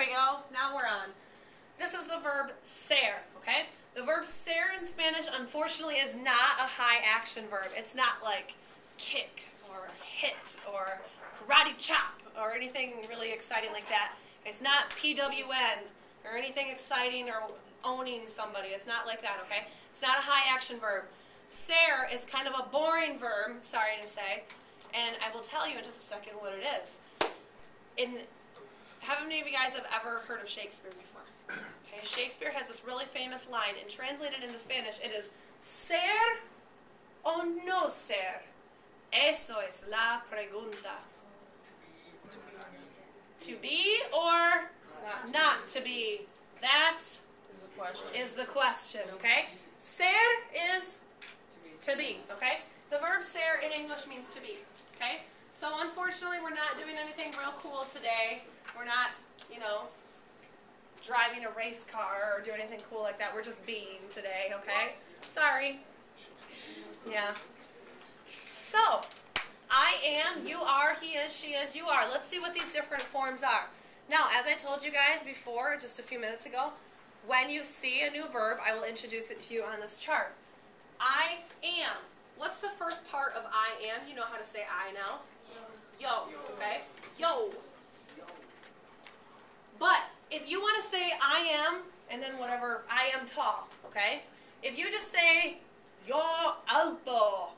we go. Now we're on. This is the verb ser, okay? The verb ser in Spanish, unfortunately, is not a high action verb. It's not like kick or hit or karate chop or anything really exciting like that. It's not PWN or anything exciting or owning somebody. It's not like that, okay? It's not a high action verb. Ser is kind of a boring verb, sorry to say, and I will tell you in just a second what it is. How many of you guys have ever heard of Shakespeare before? Okay, Shakespeare has this really famous line, and translated into Spanish, it is ser o no ser. Eso es la pregunta. To be or not to be. That is the question, okay? Ser is to be, okay? The verb ser in English means to be, okay? So unfortunately, we're not doing anything real cool today. We're not, driving a race car or doing anything cool like that. We're just being today, okay? Sorry. Yeah. So, I am, you are, he is, she is, you are. Let's see what these different forms are. Now, as I told you guys before, just a few minutes ago, when you see a new verb, I will introduce it to you on this chart. I am. What's the first part of I am? You know how to say I now. Yo, okay? Yo. But if you want to say I am, and then whatever, I am tall, okay? If you just say yo alto,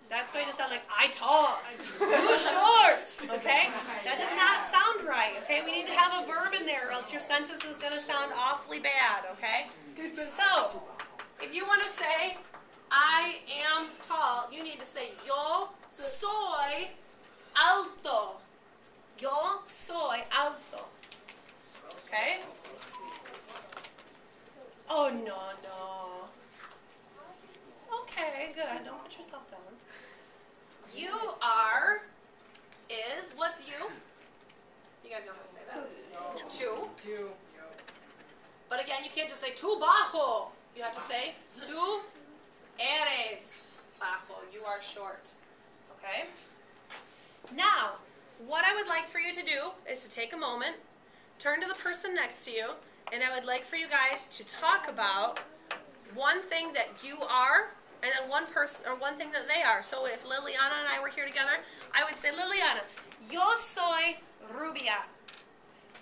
that's going to sound like I tall, you short, okay? That does not sound right, okay? We need to have a verb in there or else your sentence is going to sound awfully bad, okay? So, if you want to say I am tall, you need to say yo soy alto. Yo soy alto. Okay? Oh, no. Okay, good. Don't put yourself down. You are is, what's you? You guys know how to say that. Tú. But again, you can't just say tú bajo. You have to say tú eres bajo. You are short. Okay? Now, what I would like for you to do is to take a moment, turn to the person next to you, and I would like for you guys to talk about one thing that you are, and then one thing that they are. So if Liliana and I were here together, I would say, Liliana, yo soy rubia.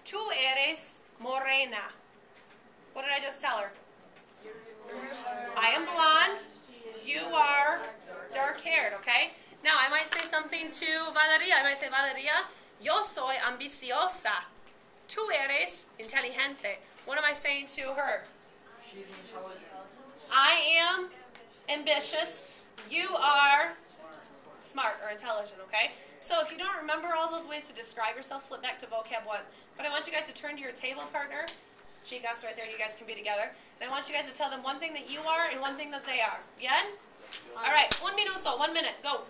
Tú eres morena. What did I just tell her? I am blonde. You are dark-haired, okay? Now, I might say something to Valeria. I might say, Valeria, yo soy ambiciosa. Tú eres inteligente. What am I saying to her? She's intelligent. I am ambitious. You are smart or intelligent, okay? So if you don't remember all those ways to describe yourself, flip back to vocab 1. But I want you guys to turn to your table partner. Chicas, right there, you guys can be together. And I want you guys to tell them one thing that you are and one thing that they are. Bien? All right, 1 minuto, 1 minute, go.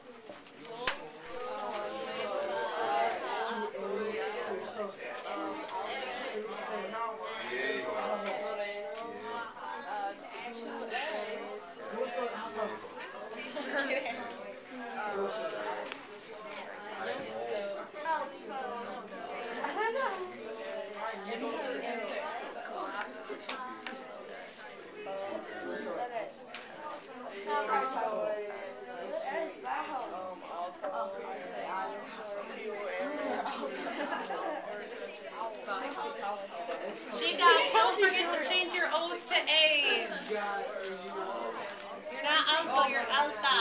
Chicas, don't forget to change your O's to A's. You're not alto, you're alta.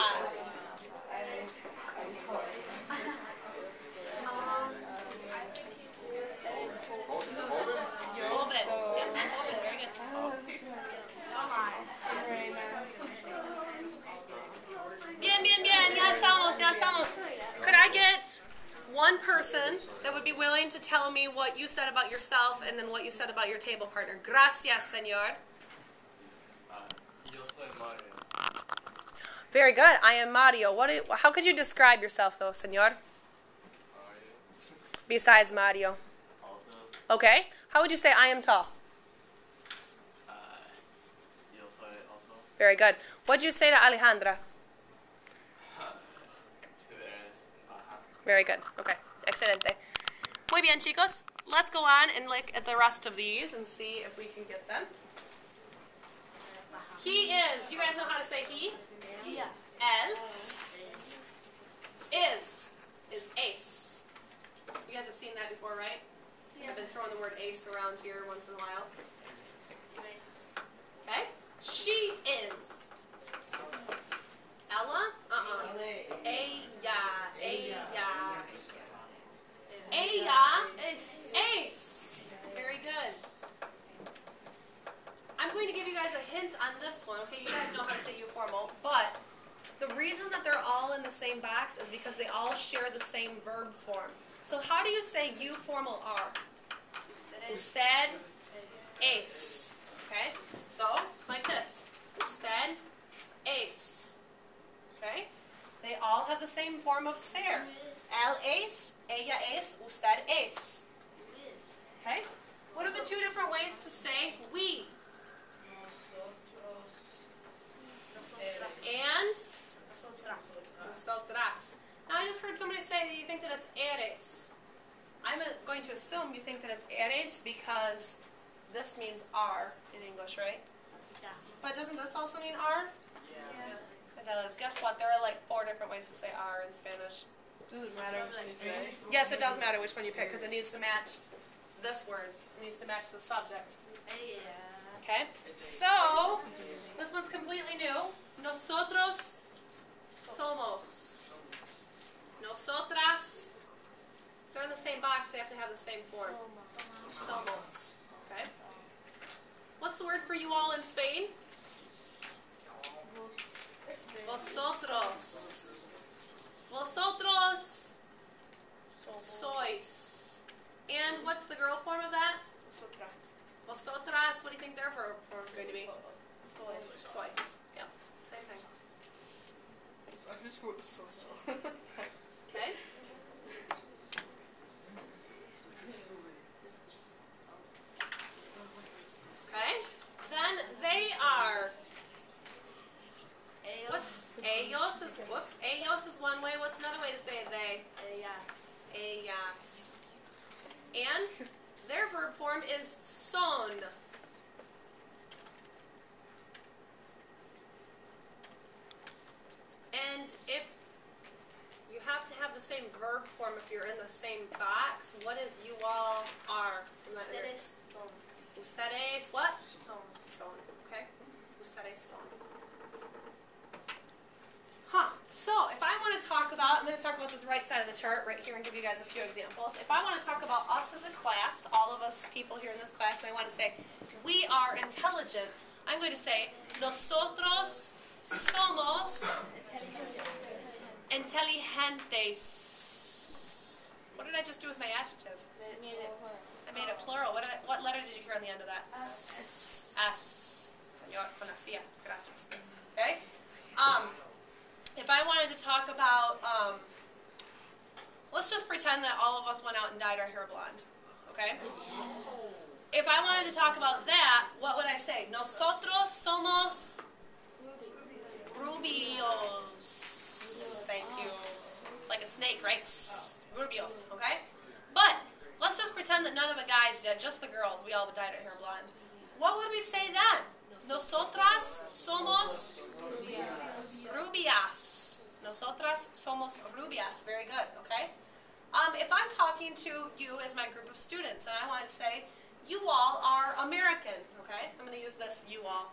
Hold it. Yes, hold it. Very good. Bien, ya estamos. Could I get one person that would be willing to tell me what you said about yourself and then what you said about your table partner? Gracias, señor. Yo soy Mario. Very good. I am Mario. How could you describe yourself, though, señor? Besides Mario. Alto. Okay. How would you say I am tall? Yo soy alto. Very good. What did you say to Alejandra? Tú eres baja. Very good. Okay. Excelente. Muy bien, chicos. let's go on and look at the rest of these and see if we can get them. He is. You guys know how to say he? Yeah. El. Is ace. You guys have seen that before, right? I've been throwing the word ace around here once in a while. Okay? She is. Ella? Ella. Ace. Very good. I'm going to give you guys a hint on this one. Okay, you guys know how to say formal, but the reason that they're all in the same box is because they all share the same verb form. So how do you say formal are? Usted es. Okay? So, it's like this. Usted es. Okay? They all have the same form of ser. Él es, ella es, usted es. Okay? What are the two different ways to say we? And nosotras. Now I just heard somebody say that you think that it's eres. I'm going to assume you think that it's eres because this means are in English, right? Yeah. But doesn't this also mean are? Yeah. It does. Guess what? There are like 4 different ways to say are in Spanish. Does it matter which one you say? Yes, it does matter which one you pick because it needs to match this word. It needs to match the subject. Okay? So, this one's completely new. Nosotros somos. Nosotras. They're in the same box. They have to have the same form. Somos. Okay? What's the word for you all in Spain? Vosotros. Vosotros sois. And what's the girl form of that? Vosotras. What do you think their verb form is going to be? Sois. Yeah. Same thing. I just wrote social. Okay? Okay? Then they are. What's ellos is whoops. Ellos is one way. What's another way to say they? Ellas. And their verb form is son. And if you have to have the same verb form if you're in the same box, what is you all are? Ustedes son. Ustedes what? Son. Son. Okay? Ustedes son. Huh. So, if I want to talk about, I'm going to talk about this right side of the chart right here and give you guys a few examples. If I want to talk about us as a class, all of us people here in this class, and I want to say, we are intelligent, I'm going to say, nosotros somos inteligentes. What did I just do with my adjective? I made it plural. What letter did you hear on the end of that? S. Señor, conocía. Gracias. Okay? If I wanted to talk about, let's just pretend that all of us went out and dyed our hair blonde. Okay? If I wanted to talk about that, what would I say? Nosotros somos rubios. Thank you. Like a snake, right? Rubios, okay? But let's just pretend that none of the guys did, just the girls. We all dyed our hair blonde. What would we say then? Nosotras somos rubias. Nosotras somos rubias. Very good, okay? If I'm talking to you as my group of students and I want to say, you all are American, okay? I'm going to use this, you all.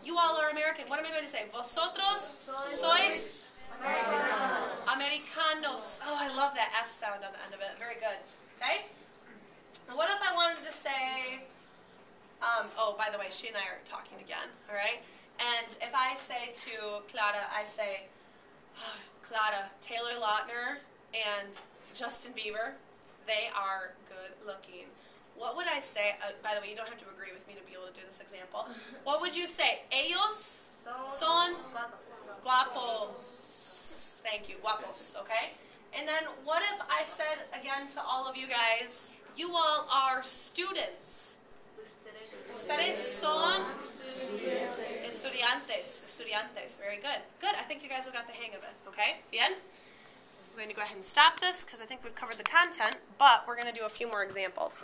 You all are American. What am I going to say? Vosotros sois Americanos. Oh, I love that S sound on the end of it. Very good. Okay? And what if I wanted to say, oh, by the way, she and I are talking again, all right? And if I say to Clara, I say, oh, Clara, Taylor Lautner and Justin Bieber, they are good looking. What would I say? By the way, you don't have to agree with me to be able to do this example. What would you say? Ellos son guapos. Thank you, guapos, okay? And then what if I said, again, to all of you guys, you all are students. Ustedes son estudiantes. Estudiantes. Very good. Good. I think you guys have got the hang of it, okay? Bien? I'm going to go ahead and stop this because I think we've covered the content, but we're going to do a few more examples.